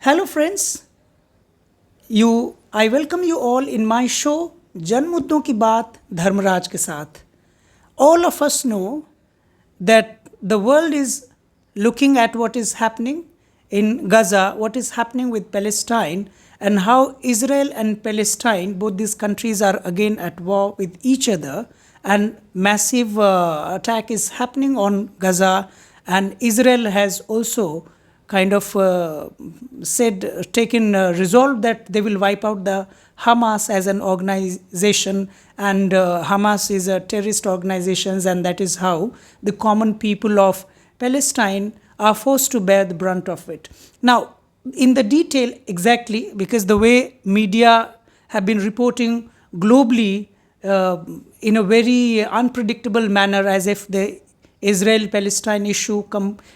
Hello friends, I welcome you all in my show जन मुद्दों की बात धर्मराज के साथ. All of us know that the world is looking at what is happening in Gaza, what is happening with Palestine, and how Israel and Palestine, both these countries are again at war with each other, and massive attack is happening on Gaza, and Israel has also kind of resolved that they will wipe out the Hamas as an organization, and Hamas is a terrorist organization, and that is how the common people of Palestine are forced to bear the brunt of it. Now, in the detail exactly, because the way media have been reporting globally in a very unpredictable manner, as if the Israel-Palestine issue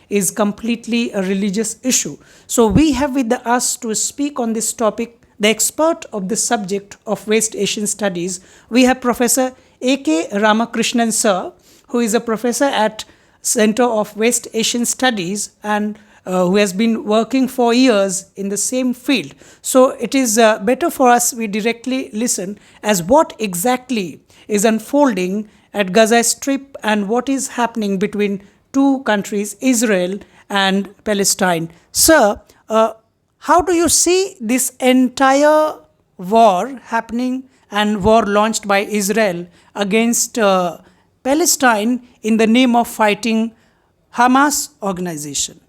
is completely a religious issue. So we have with us to speak on this topic the expert of the subject of West Asian Studies. We have Professor A.K. Ramakrishnan sir, who is a professor at Center of West Asian Studies and who has been working for years in the same field. So it is better for us we directly listen as what exactly is unfolding at Gaza Strip and what is happening between two countries, Israel and Palestine. Sir, how do you see this entire war happening and war launched by Israel against Palestine in the name of fighting Hamas organization?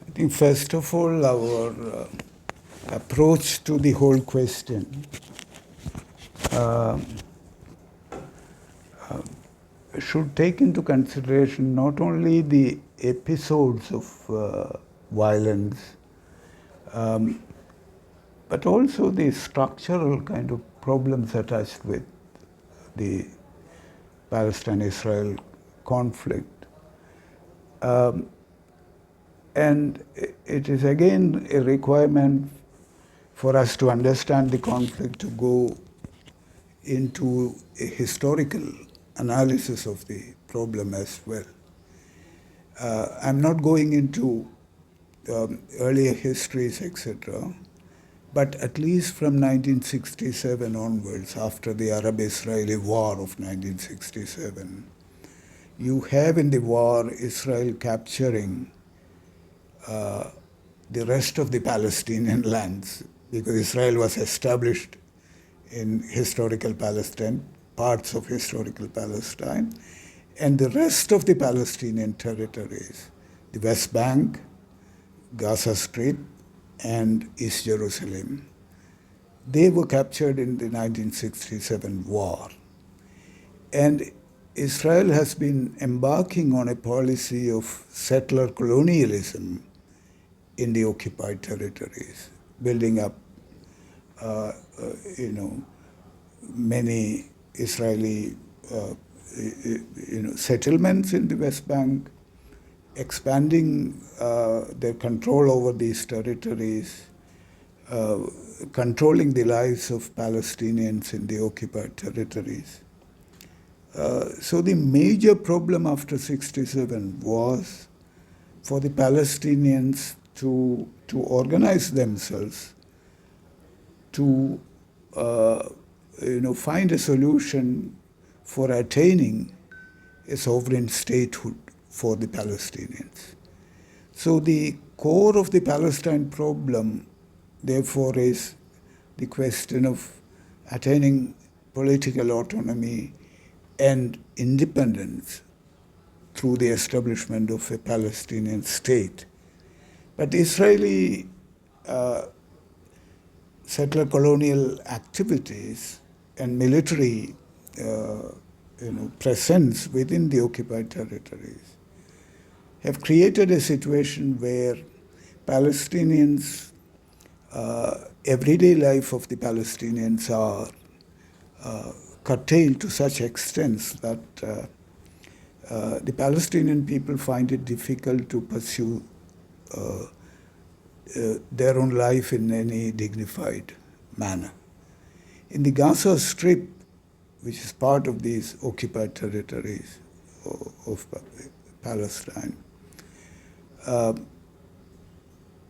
I think first of all, our approach to the whole question should take into consideration not only the episodes of violence, but also the structural kind of problems attached with the Palestine-Israel conflict. And it is again a requirement for us to understand the conflict to go into a historical analysis of the problem as well. I'm not going into earlier histories, etc., but at least from 1967 onwards, after the Arab-Israeli War of 1967, you have in the war Israel capturing the rest of the Palestinian lands, because Israel was established in historical Palestine, parts of historical Palestine, and the rest of the Palestinian territories, the West Bank, Gaza Strip, and East Jerusalem, they were captured in the 1967 war. And Israel has been embarking on a policy of settler colonialism in the occupied territories, building up, many Israeli, settlements in the West Bank, expanding their control over these territories, controlling the lives of Palestinians in the occupied territories. So the major problem after 1967 was for the Palestinians to organize themselves, to find a solution for attaining a sovereign statehood for the Palestinians. So the core of the Palestine problem, therefore, is the question of attaining political autonomy and independence through the establishment of a Palestinian state. But Israeli settler colonial activities and military presence within the occupied territories have created a situation where Palestinians, everyday life of the Palestinians are curtailed to such extents that the Palestinian people find it difficult to pursue their own life in any dignified manner. In the Gaza Strip, which is part of these occupied territories of Palestine,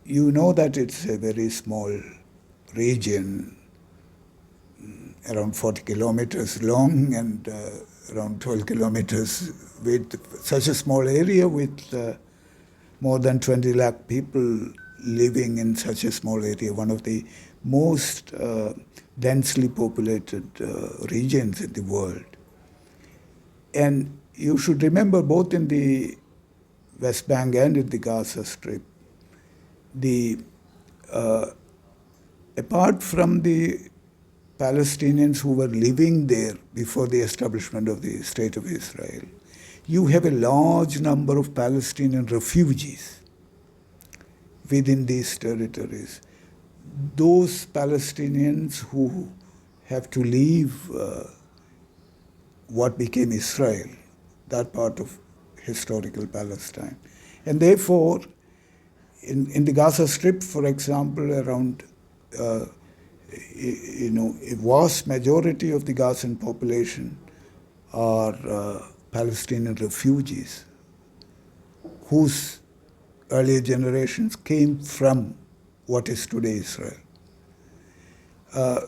you know that it's a very small region, around 40 kilometers long and around 12 kilometers width. Such a small area with more than 20 lakh people living in such a small area, one of the most densely populated regions in the world. And you should remember, both in the West Bank and in the Gaza Strip, apart from the Palestinians who were living there before the establishment of the State of Israel, you have a large number of Palestinian refugees within these territories. Those Palestinians who have to leave what became Israel, that part of historical Palestine. And therefore, in the Gaza Strip, for example, around a vast majority of the Gazan population are Palestinian refugees whose earlier generations came from what is today Israel.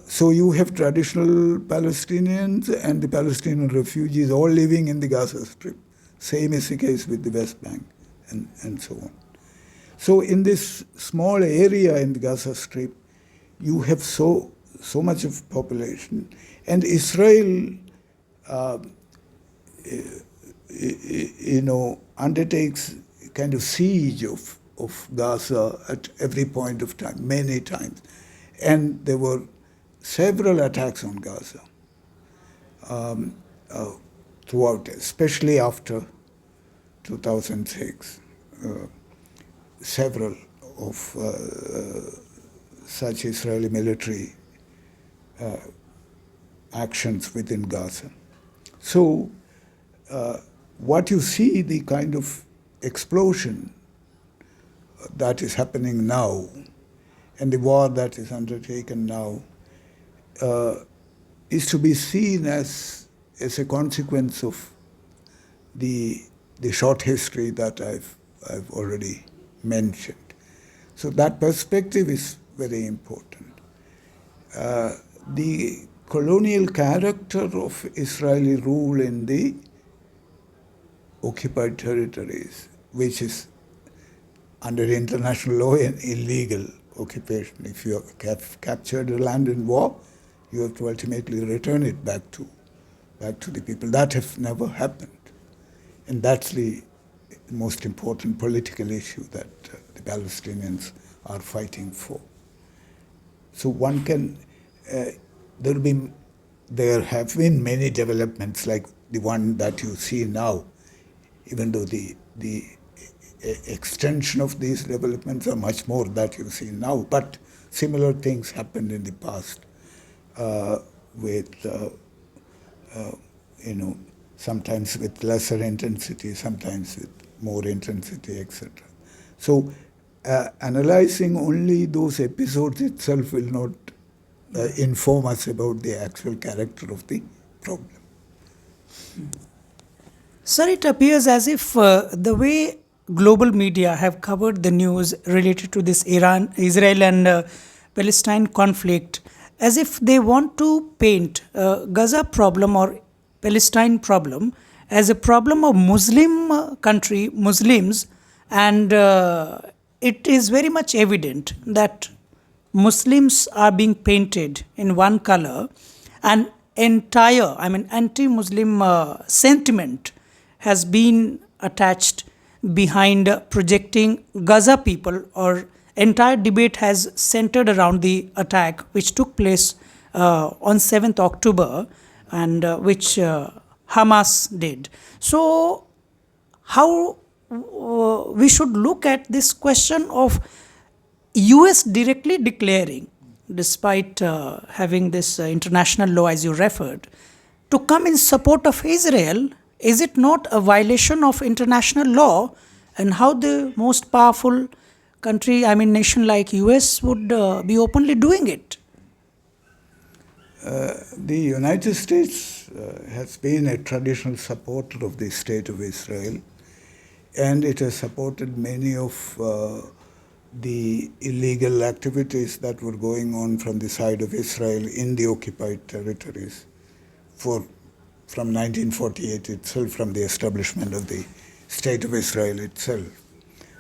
So you have traditional Palestinians and the Palestinian refugees all living in the Gaza Strip. Same is the case with the West Bank and so on. So in this small area in the Gaza Strip, you have so much of population. And Israel undertakes a kind of siege of Gaza at every point of time, many times. And there were several attacks on Gaza throughout, especially after 2006. Several of such Israeli military actions within Gaza. So what you see, the kind of explosion that is happening now and the war that is undertaken now is to be seen as a consequence of the short history that I've already mentioned. So that perspective is very important. The colonial character of Israeli rule in the occupied territories, which is under international law an illegal occupation. If you have captured a land in war, you have to ultimately return it back to the people. That has never happened. And that's the most important political issue that the Palestinians are fighting for. So one can, there have been many developments like the one that you see now, even though the extension of these developments are much more that you see now. But similar things happened in the past with, sometimes with lesser intensity, sometimes with more intensity, etc. So analyzing only those episodes itself will not inform us about the actual character of the problem. Sir, it appears as if the way global media have covered the news related to this Israel and Palestine conflict, as if they want to paint Gaza problem or Palestine problem as a problem of Muslim country, Muslims, and it is very much evident that Muslims are being painted in one color, and anti-Muslim sentiment has been attached behind projecting Gaza people, or entire debate has centered around the attack which took place on 7th October and which Hamas did. So how we should look at this question of US directly declaring, despite having this international law as you referred, to come in support of Israel? Is it not a violation of international law? And how the most powerful country, nation like US would be openly doing it? The United States has been a traditional supporter of the State of Israel, and it has supported many of the illegal activities that were going on from the side of Israel in the occupied territories from 1948 itself, from the establishment of the State of Israel itself.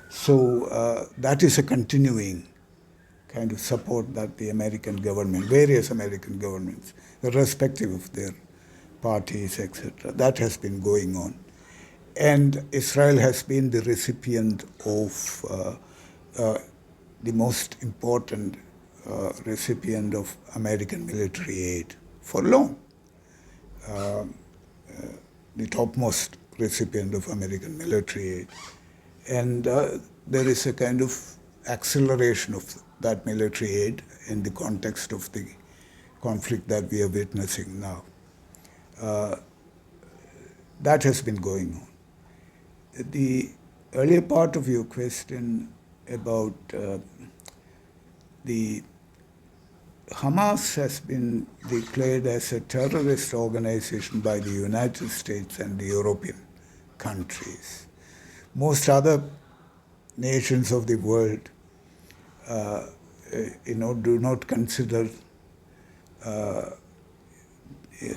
So that is a continuing kind of support that the American government, various American governments, irrespective of their parties, etc., that has been going on. And Israel has been the recipient of the most important recipient of American military aid for long. The topmost recipient of American military aid. And there is a kind of acceleration of that military aid in the context of the conflict that we are witnessing now. That has been going on. The earlier part of your question about the Hamas has been declared as a terrorist organization by the United States and the European countries. Most other nations of the world, do not consider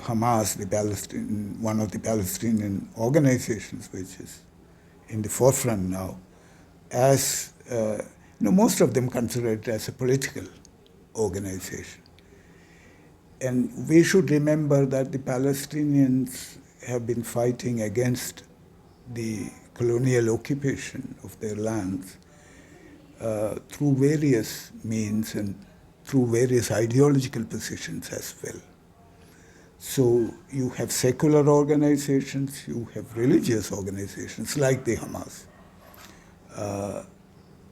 Hamas, one of the Palestinian organizations, which is in the forefront now, as most of them consider it as a political organization. And we should remember that the Palestinians have been fighting against the colonial occupation of their lands through various means and through various ideological positions as well. So you have secular organizations, you have religious organizations like the Hamas.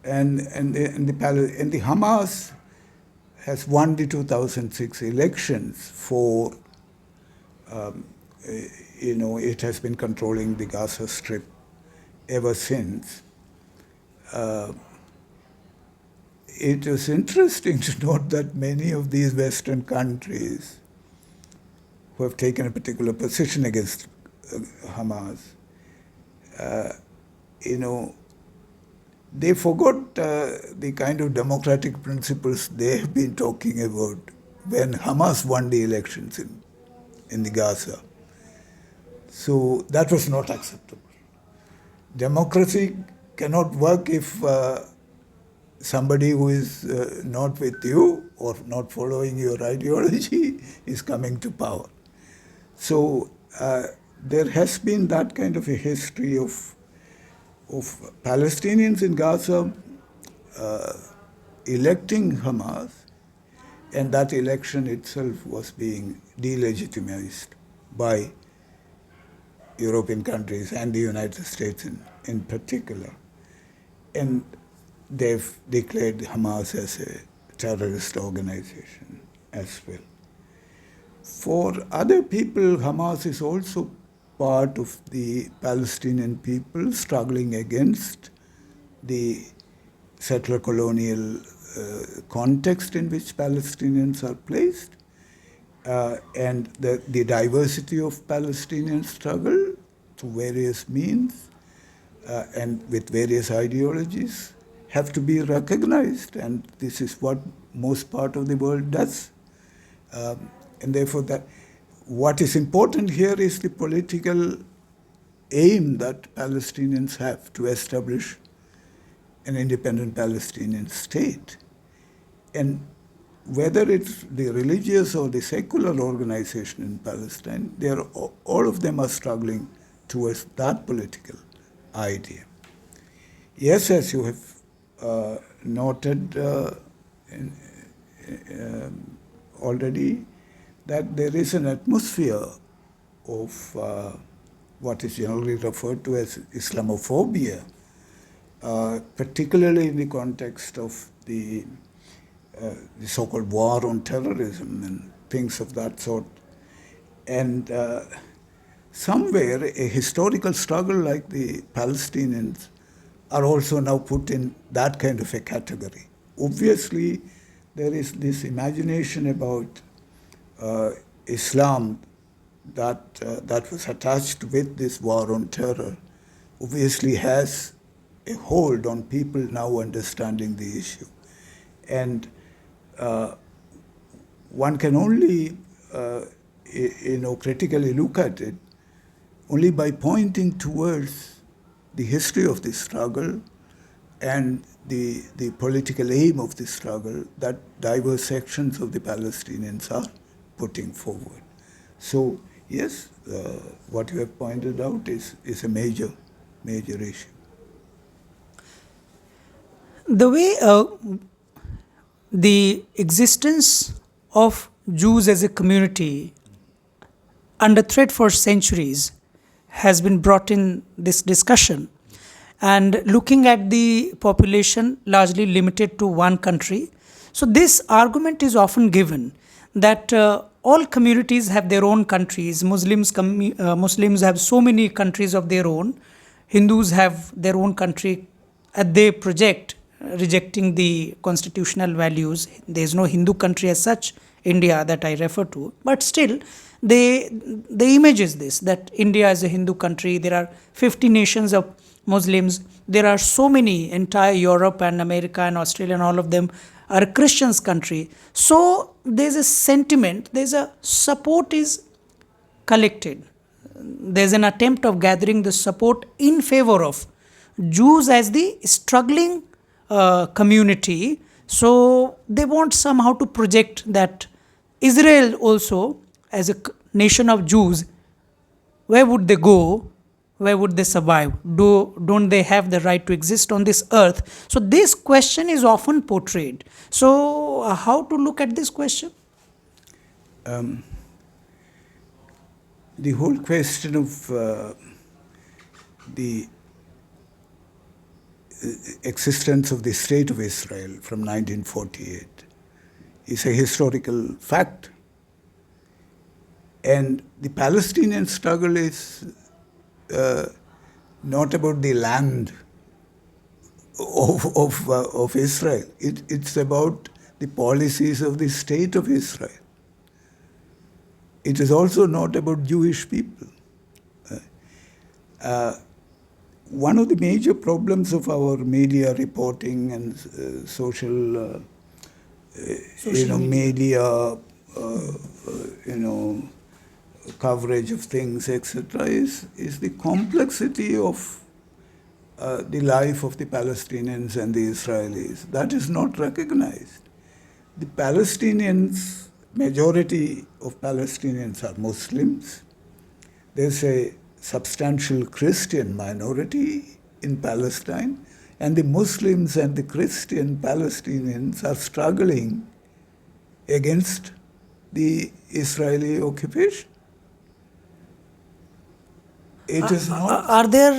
And the Hamas has won the 2006 elections for, it has been controlling the Gaza Strip ever since. It is interesting to note that many of these Western countries who have taken a particular position against Hamas, they forgot the kind of democratic principles they have been talking about when Hamas won the elections in the Gaza. So that was not acceptable. Democracy cannot work if somebody who is not with you or not following your ideology is coming to power. So there has been that kind of a history of Palestinians in Gaza electing Hamas, and that election itself was being delegitimized by European countries and the United States in particular. And they've declared Hamas as a terrorist organization as well. For other people, Hamas is also part of the Palestinian people struggling against the settler colonial context in which Palestinians are placed, and the diversity of Palestinian struggle through various means and with various ideologies have to be recognized, and this is what most part of the world does. And therefore, what is important here is the political aim that Palestinians have to establish an independent Palestinian state. And whether it's the religious or the secular organization in Palestine, all of them are struggling towards that political idea. Yes, as you have noted already, that there is an atmosphere of what is generally referred to as Islamophobia, particularly in the context of the so-called war on terrorism and things of that sort. And somewhere a historical struggle like the Palestinians are also now put in that kind of a category. Obviously, there is this imagination about Islam that was attached with this war on terror, obviously has a hold on people now understanding the issue. And one can only, critically look at it only by pointing towards the history of this struggle and the political aim of the struggle that diverse sections of the Palestinians are putting forward. So, yes, what you have pointed out is a major issue. The way the existence of Jews as a community under threat for centuries has been brought in this discussion. And looking at the population largely limited to one country, so this argument is often given that all communities have their own countries. Muslims have so many countries of their own. Hindus have their own country, they project, rejecting the constitutional values. There is no Hindu country as such, India, that I refer to. But still, the image is this, that India is a Hindu country. There are 50 nations of Muslims. There are so many, entire Europe and America and Australia and all of them are a Christian's country. So there's a sentiment, there's a support is collected. There's an attempt of gathering the support in favor of Jews as the struggling community. So they want somehow to project that Israel also, as a nation of Jews, where would they go? Where would they survive? Don't they have the right to exist on this earth? So this question is often portrayed. So how to look at this question? The whole question of the existence of the State of Israel from 1948 is a historical fact. And the Palestinian struggle is not about the land of Israel. It's about the policies of the State of Israel. It is also not about Jewish people. One of the major problems of our media reporting and social media, coverage of things, etc., is the complexity of the life of the Palestinians and the Israelis. That is not recognized. The Palestinians, majority of Palestinians are Muslims. There's a substantial Christian minority in Palestine, and the Muslims and the Christian Palestinians are struggling against the Israeli occupation. It is not. Are there,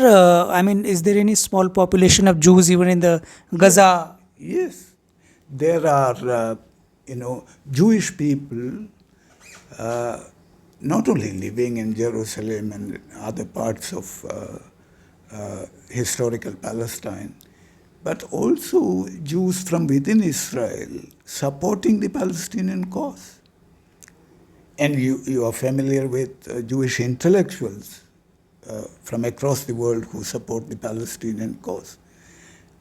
is there any small population of Jews even in the Gaza? Yes. There are, Jewish people not only living in Jerusalem and other parts of historical Palestine, but also Jews from within Israel supporting the Palestinian cause. And you are familiar with Jewish intellectuals from across the world who support the Palestinian cause.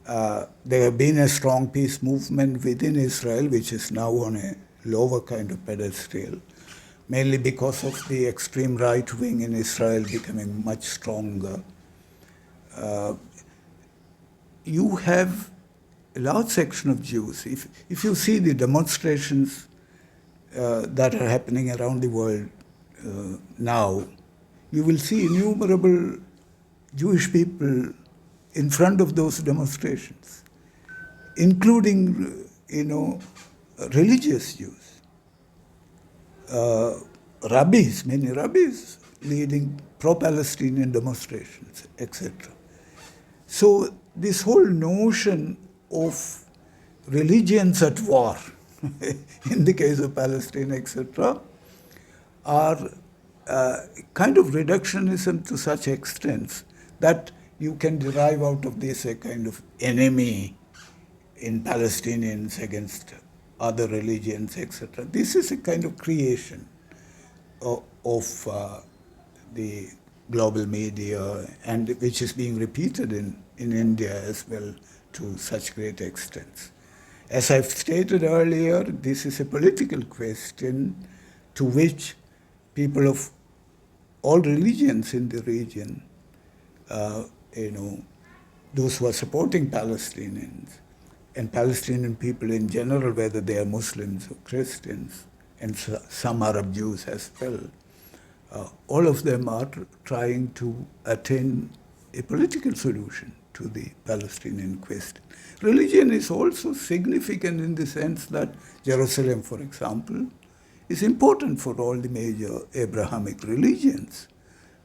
There have been a strong peace movement within Israel, which is now on a lower kind of pedestal, mainly because of the extreme right wing in Israel becoming much stronger. You have a large section of Jews. If you see the demonstrations that are happening around the world now, you will see innumerable Jewish people in front of those demonstrations, including, religious Jews, many rabbis leading pro-Palestinian demonstrations, etc. So this whole notion of religions at war, in the case of Palestine, etc., are kind of reductionism to such extent that you can derive out of this a kind of enemy in Palestinians against other religions, etc. This is a kind of creation of the global media, and which is being repeated in in India as well to such great extents. As I've stated earlier, this is a political question to which people of all religions in the region, those who are supporting Palestinians and Palestinian people in general, whether they are Muslims or Christians, and some Arab Jews as well, all of them are trying to attain a political solution to the Palestinian question. Religion is also significant in the sense that Jerusalem, for example, is important for all the major Abrahamic religions.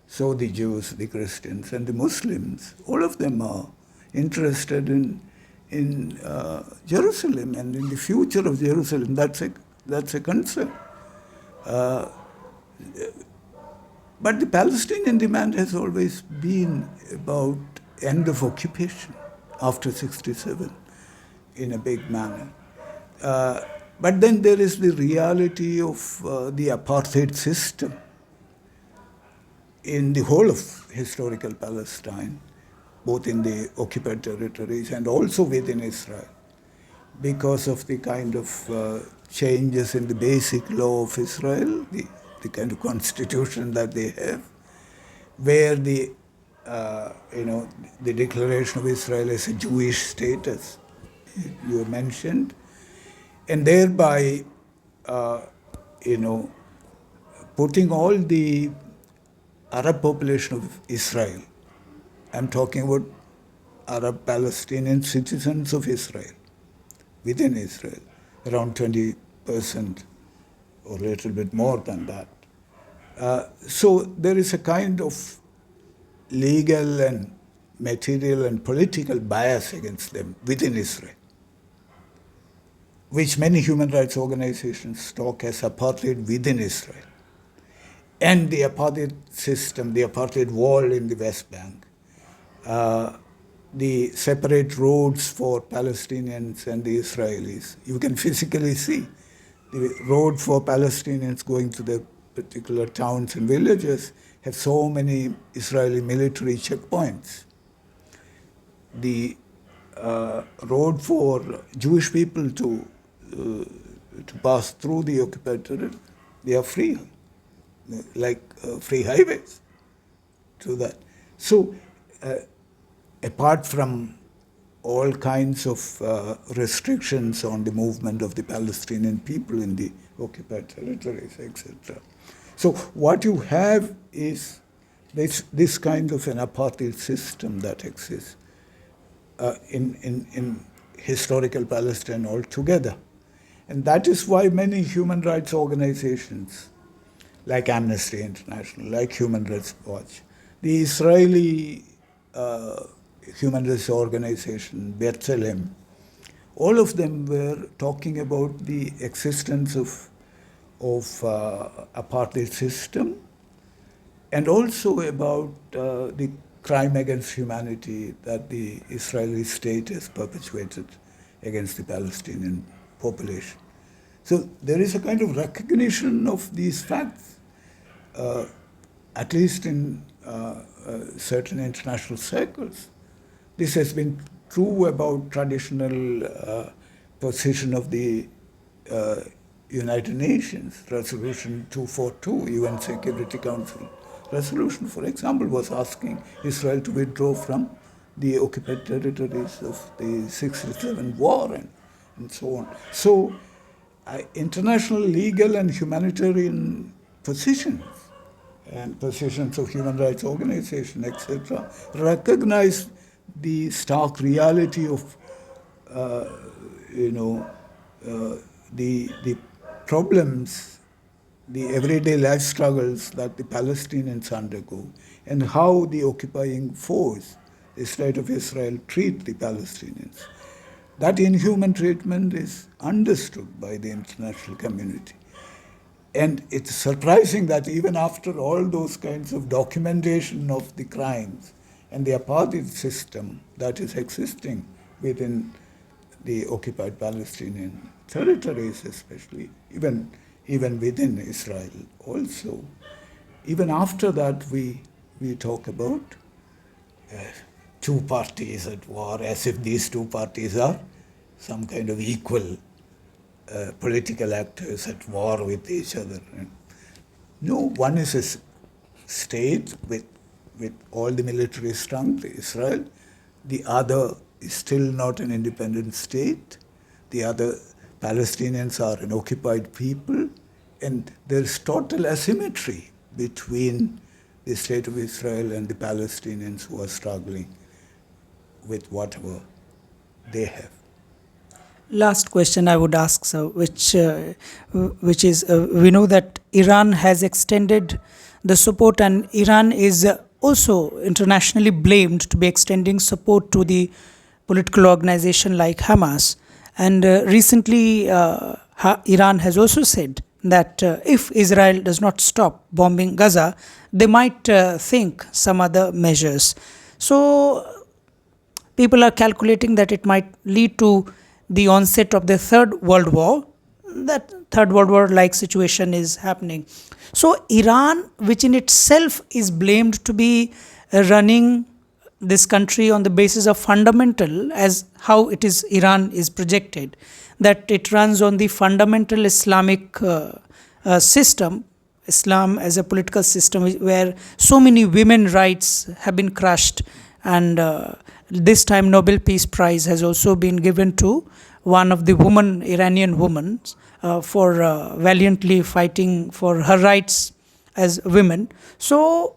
So the Jews, the Christians, and the Muslims, all of them are interested in Jerusalem and in the future of Jerusalem. That's a concern. But the Palestinian demand has always been about end of occupation after 67 in a big manner. But then there is the reality of the apartheid system in the whole of historical Palestine, both in the occupied territories and also within Israel, because of the kind of changes in the basic law of Israel, the kind of constitution that they have, where the declaration of Israel as a Jewish state, as you mentioned, and thereby, putting all the Arab population of Israel, I'm talking about Arab Palestinian citizens of Israel, within Israel, around 20% or a little bit more than that. So there is a kind of legal and material and political bias against them within Israel, which many human rights organizations talk as apartheid within Israel. And the apartheid system, the apartheid wall in the West Bank, the separate roads for Palestinians and the Israelis. You can physically see the road for Palestinians going to the particular towns and villages have so many Israeli military checkpoints. The road for Jewish people to pass through the occupied territory, they are free, like free highways to that. So apart from all kinds of restrictions on the movement of the Palestinian people in the occupied territories, etc. So what you have is this kind of an apartheid system that exists in historical Palestine altogether. And that is why many human rights organizations, like Amnesty International, like Human Rights Watch, the Israeli human rights organization, B'Tselem, all of them were talking about the existence of apartheid system and also about the crime against humanity that the Israeli state has perpetuated against the Palestinian population. So there is a kind of recognition of these facts, at least in certain international circles. This has been true about traditional position of the United Nations. Resolution 242, UN Security Council resolution, for example, was asking Israel to withdraw from the occupied territories of the 67 war and so on. So international legal and humanitarian positions and positions of human rights organizations, etc., recognize the stark reality of the problems, the everyday life struggles that the Palestinians undergo, and how the occupying force, the State of Israel, treat the Palestinians. That inhuman treatment is understood by the international community. And it's surprising that even after all those kinds of documentation of the crimes and the apartheid system that is existing within the occupied Palestinian territories, especially, even within Israel also, even after that we talk about two parties at war, as if these two parties are some kind of equal political actors at war with each other. No, one is a state with all the military strength, Israel. The other is still not an independent state. The other, Palestinians are an occupied people. And there's total asymmetry between the state of Israel and the Palestinians who are struggling with whatever they have. Last question I would ask, sir, which is we know that Iran has extended the support, and Iran is also internationally blamed to be extending support to the political organization like Hamas. And recently, Iran has also said that if Israel does not stop bombing Gaza, they might think some other measures. So people are calculating that it might lead to the onset of the Third World War. That Third World War like situation is happening. So Iran, which in itself is blamed to be running this country on the basis of fundamental, as how it is Iran is projected, that it runs on the fundamental Islamic system, Islam as a political system where so many women rights have been crushed, and this time Nobel Peace Prize has also been given to one of the women, Iranian women, for valiantly fighting for her rights as women. So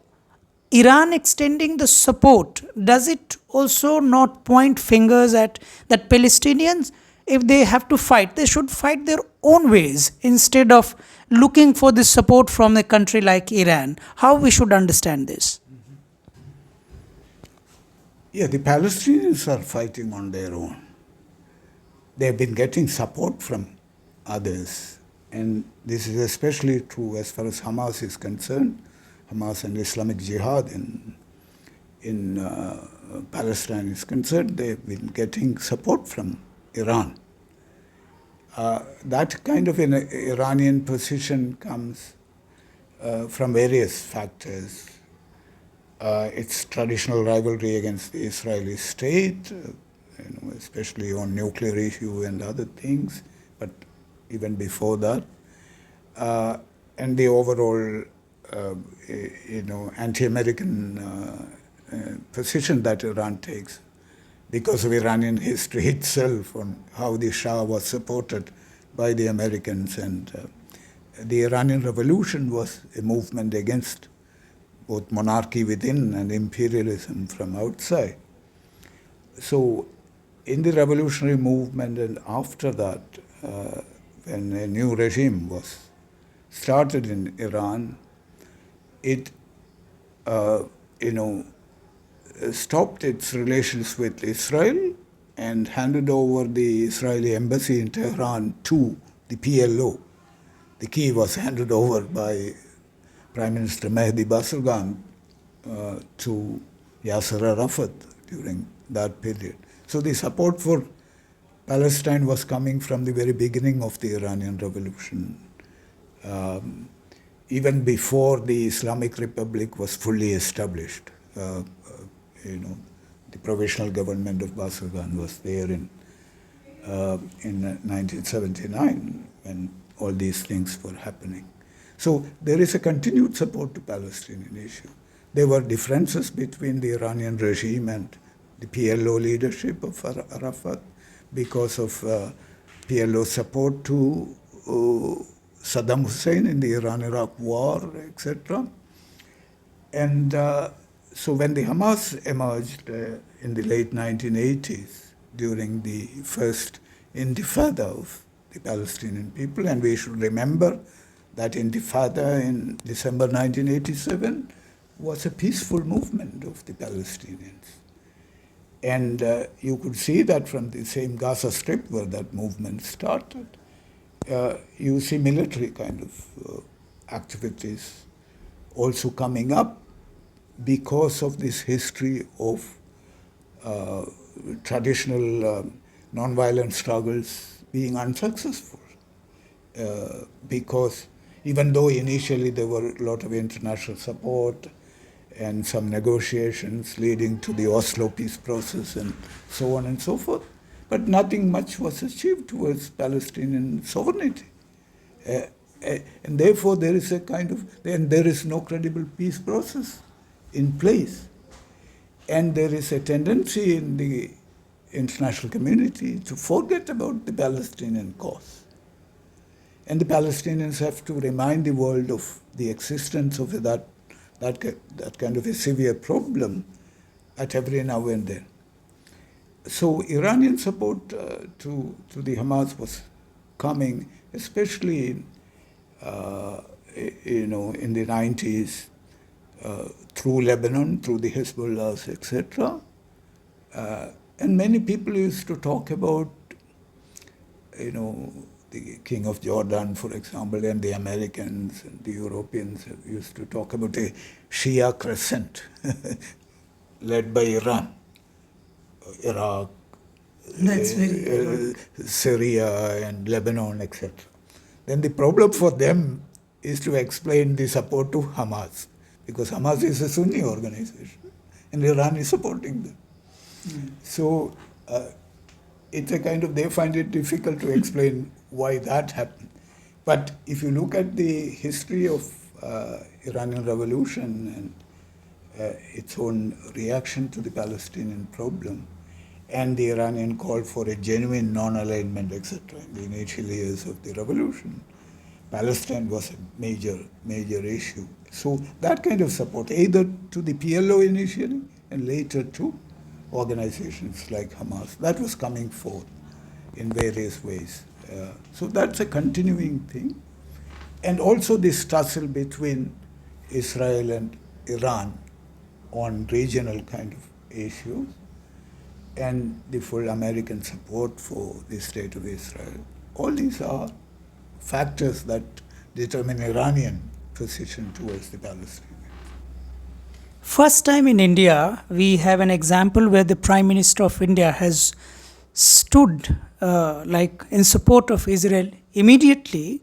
Iran extending the support, does it also not point fingers at that Palestinians, if they have to fight, they should fight their own ways instead of looking for the support from a country like Iran? How we should understand this? Yeah, the Palestinians are fighting on their own. They've been getting support from others. And this is especially true as far as Hamas is concerned. Hamas and Islamic Jihad in Palestine is concerned, they've been getting support from Iran. That kind of an Iranian position comes from various factors. Its traditional rivalry against the Israeli state, especially on nuclear issue and other things, but even before that, and the overall, anti-American position that Iran takes because of Iranian history itself on how the Shah was supported by the Americans, and the Iranian Revolution was a movement against both monarchy within and imperialism from outside. So in the revolutionary movement and after that, when a new regime was started in Iran, it stopped its relations with Israel and handed over the Israeli embassy in Tehran to the PLO. The key was handed over by Prime Minister Mehdi Barzani to Yasser Arafat during that period. So the support for Palestine was coming from the very beginning of the Iranian Revolution, even before the Islamic Republic was fully established. The provisional government of Barzani was there in 1979 when all these things were happening. So there is a continued support to Palestinian issue. There were differences between the Iranian regime and the PLO leadership of Arafat because of PLO support to Saddam Hussein in the Iran-Iraq war, etc. And so when the Hamas emerged in the late 1980s during the first intifada of the Palestinian people, and we should remember that intifada in December 1987 was a peaceful movement of the Palestinians. And you could see that from the same Gaza Strip where that movement started. You see military kind of activities also coming up because of this history of traditional nonviolent struggles being unsuccessful. Because even though initially there were a lot of international support and some negotiations leading to the Oslo peace process and so on and so forth. But nothing much was achieved towards Palestinian sovereignty. Uh, and therefore there is there is no credible peace process in place. And there is a tendency in the international community to forget about the Palestinian cause. And the Palestinians have to remind the world of the existence of that kind of a severe problem at every now and then. So Iranian support to the Hamas was coming, especially in the 90s, through Lebanon, through the Hezbollahs, etc. And many people used to talk about, the King of Jordan, for example, and the Americans and the Europeans used to talk about a Shia crescent led by Iran, Iraq, Syria and Lebanon, etc. Then the problem for them is to explain the support to Hamas, because Hamas is a Sunni organization and Iran is supporting them. So it's a they find it difficult to explain why that happened. But if you look at the history of Iranian revolution and its own reaction to the Palestinian problem, and the Iranian call for a genuine non-alignment, etc., in the initial years of the revolution, Palestine was a major issue. So that kind of support, either to the PLO initially and later to organizations like Hamas, that was coming forth in various ways. So that's a continuing thing. And also this tussle between Israel and Iran on regional issues, and the full American support for the state of Israel. All these are factors that determine Iranian position towards the Palestinians. First time in India, we have an example where the Prime Minister of India has stood in support of Israel immediately,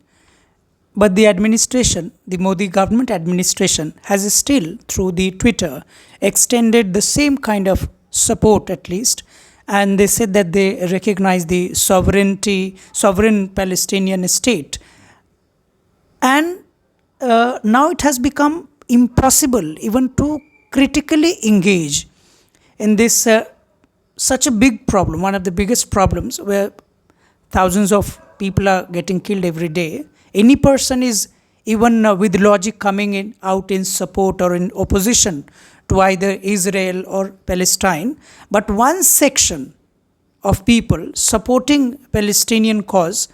but the administration, the Modi government administration, has still, through the Twitter, extended the same kind of support at least, and they said that they recognize the sovereign Palestinian state. And now it has become impossible even to critically engage in this such a big problem, one of the biggest problems, where thousands of people are getting killed every day. Any person is even with logic coming out in support or in opposition to either Israel or Palestine, but one section of people supporting Palestinian cause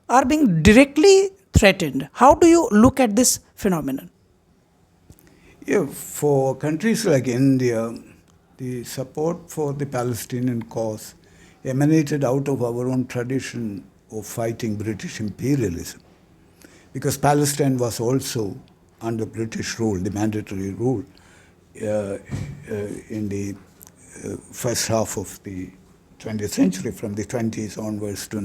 are being directly threatened. How do you look at this phenomenon? Yeah, for countries like India, the support for the Palestinian cause emanated out of our own tradition of fighting British imperialism, because Palestine was also under British rule, the mandatory rule, in the first half of the 20th century, from the 20s onwards to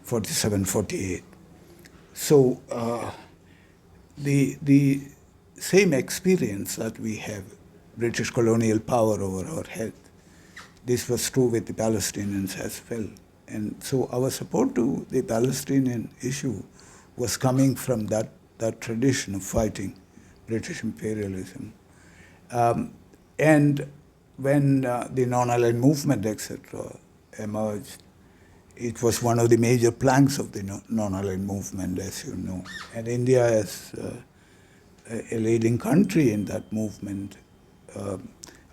1947-48. So the same experience that we have, British colonial power over our head, this was true with the Palestinians as well. And so our support to the Palestinian issue was coming from that tradition of fighting British imperialism. And when the non-aligned movement, etc., emerged, it was one of the major planks of the non-aligned movement, as you know. And India, as a leading country in that movement,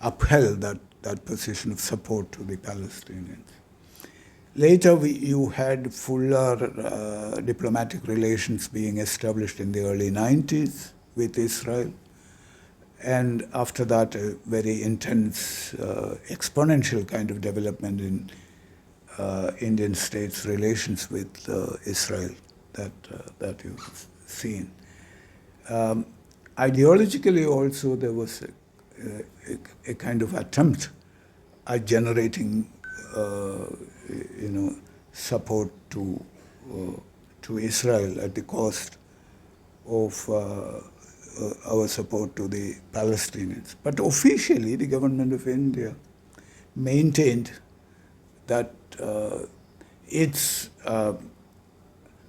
upheld that position of support to the Palestinians. Later, you had fuller diplomatic relations being established in the early 90s with Israel. And after that, a very intense, exponential kind of development in Indian states' relations with Israel that you've seen. Ideologically also, there was a kind of attempt at generating support to Israel at the cost of our support to the Palestinians. But officially, the government of India maintained that its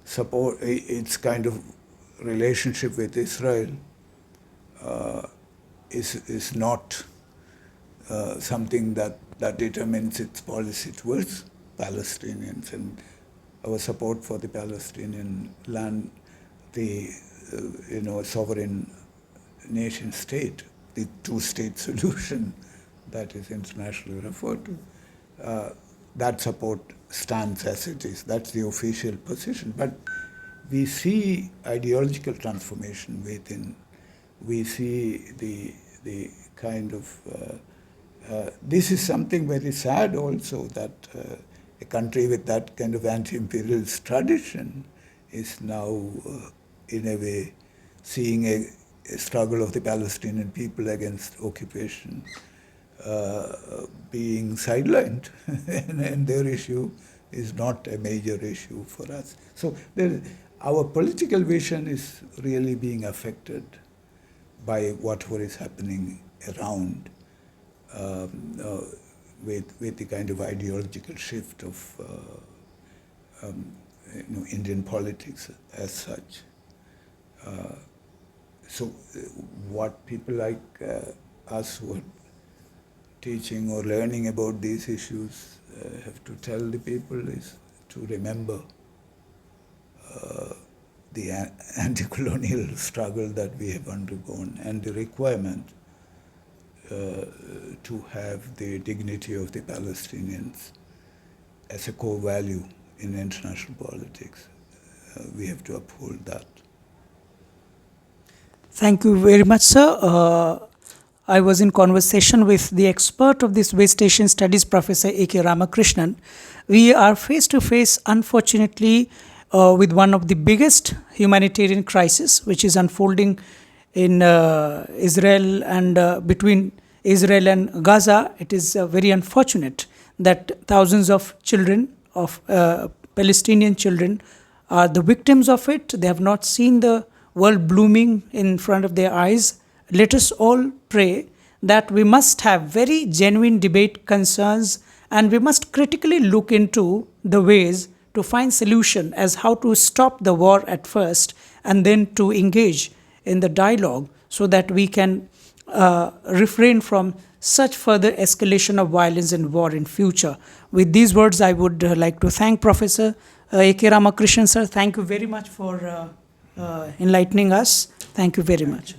support, its kind of relationship with Israel is not something that determines its policy towards Palestinians, and our support for the Palestinian land, the sovereign nation state, the two-state solution that is internationally referred to, that support stands as it is. That's the official position. But we see ideological transformation within. We see the kind of this is something very sad also, that a country with that kind of anti-imperialist tradition is now in a way seeing a struggle of the Palestinian people against occupation being sidelined, and their issue is not a major issue for us. So our political vision is really being affected by whatever is happening around, with the kind of ideological shift of Indian politics as such. So what people like us who are teaching or learning about these issues have to tell the people is to remember the anti-colonial struggle that we have undergone, and the requirement to have the dignity of the Palestinians as a core value in international politics. We have to uphold that. Thank you very much, sir. I was in conversation with the expert of this West Asian Studies, Professor A.K. Ramakrishnan. We are face to face, unfortunately, with one of the biggest humanitarian crises which is unfolding in Israel and between Israel and Gaza. It is very unfortunate that thousands of children, of Palestinian children, are the victims of it. They have not seen the world blooming in front of their eyes. Let us all pray that we must have very genuine debate concerns, and we must critically look into the ways to find solution as how to stop the war at first and then to engage in the dialogue so that we can refrain from such further escalation of violence and war in future. With these words, I would like to thank Professor A.K. Ramakrishnan, sir. Thank you very much for enlightening us. Thank you very much.